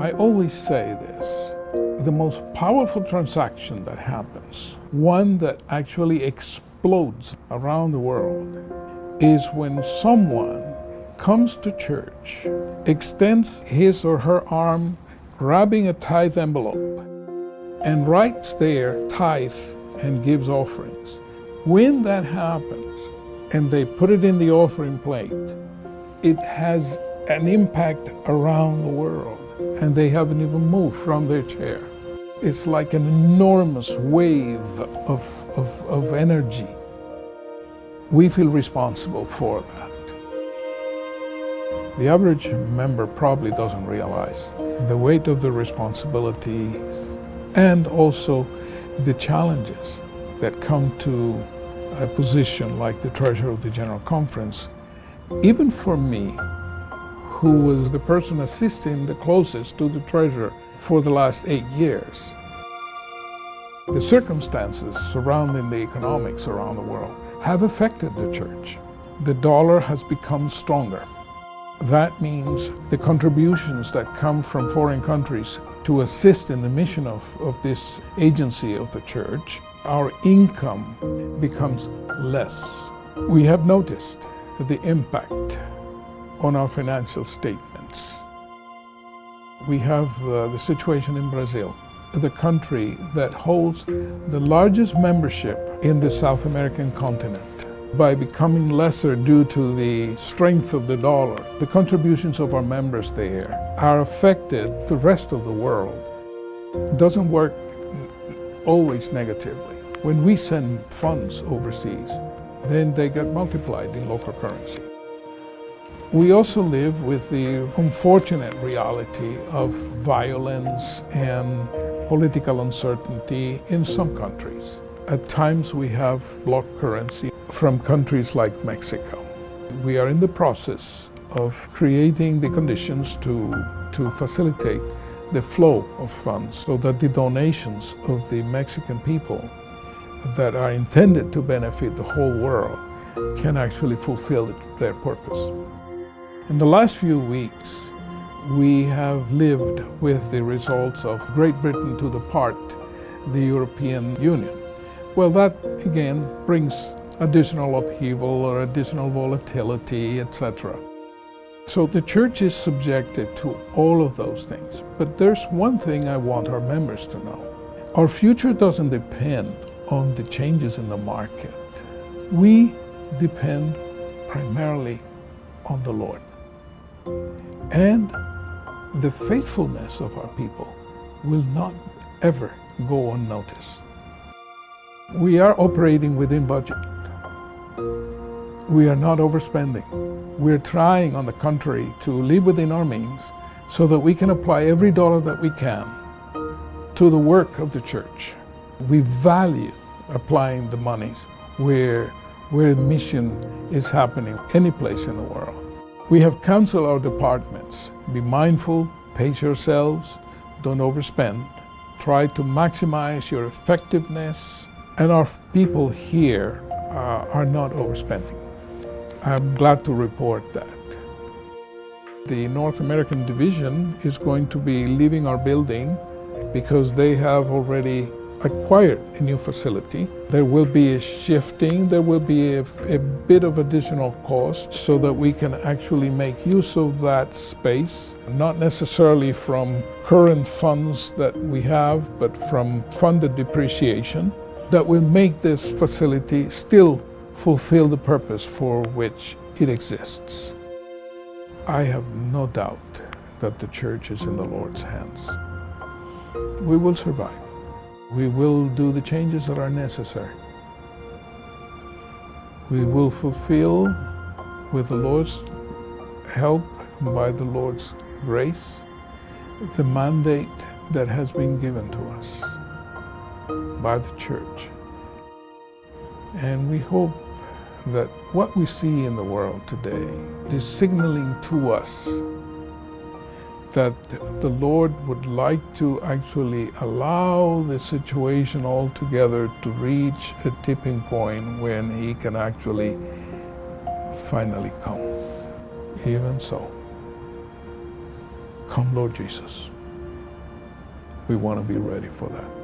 I always say this, the most powerful transaction that happens, one that actually explodes around the world, is when someone comes to church, extends his or her arm, grabbing a tithe envelope, and writes there tithe and gives offerings. When that happens, and they put it in the offering plate, it has an impact around the world, and they haven't even moved from their chair. It's like an enormous wave of energy. We feel responsible for that. The average member probably doesn't realize the weight of the responsibilities and also the challenges that come to a position like the treasurer of the General Conference. Even for me, who was the person assisting the closest to the treasurer for the last 8 years, the circumstances surrounding the economics around the world have affected the church. The dollar has become stronger. That means the contributions that come from foreign countries to assist in the mission of this agency of the church, our income becomes less. We have noticed the impact on our financial statements. We have the situation in Brazil, the country that holds the largest membership in the South American continent. By becoming lesser due to the strength of the dollar, the contributions of our members there are affected the rest of the world. It doesn't work always negatively. When we send funds overseas, then they get multiplied in local currency. We also live with the unfortunate reality of violence and political uncertainty in some countries. At times we have blocked currency from countries like Mexico. We are in the process of creating the conditions to facilitate the flow of funds so that the donations of the Mexican people that are intended to benefit the whole world can actually fulfill their purpose. In the last few weeks, we have lived with the results of Great Britain to depart the European Union. Well, that again brings additional upheaval or additional volatility, etc. So the church is subjected to all of those things. But there's one thing I want our members to know. Our future doesn't depend on the changes in the market. We depend primarily on the Lord. And the faithfulness of our people will not ever go unnoticed. We are operating within budget. We are not overspending. We're trying, on the contrary, to live within our means so that we can apply every dollar that we can to the work of the church. We value applying the monies where mission is happening any place in the world. We have counseled our departments, be mindful, pace yourselves, don't overspend, try to maximize your effectiveness, and our people here are not overspending. I'm glad to report that. The North American division is going to be leaving our building because they have already acquired a new facility. There will be a shifting, there will be a bit of additional cost so that we can actually make use of that space, not necessarily from current funds that we have, but from funded depreciation that will make this facility still fulfill the purpose for which it exists. I have no doubt that the church is in the Lord's hands. We will survive. We will do the changes that are necessary. We will fulfill, with the Lord's help and by the Lord's grace, the mandate that has been given to us by the church. And we hope that what we see in the world today is signaling to us that the Lord would like to actually allow the situation altogether to reach a tipping point when He can actually finally come. Even so, come, Lord Jesus. we want to be ready for that.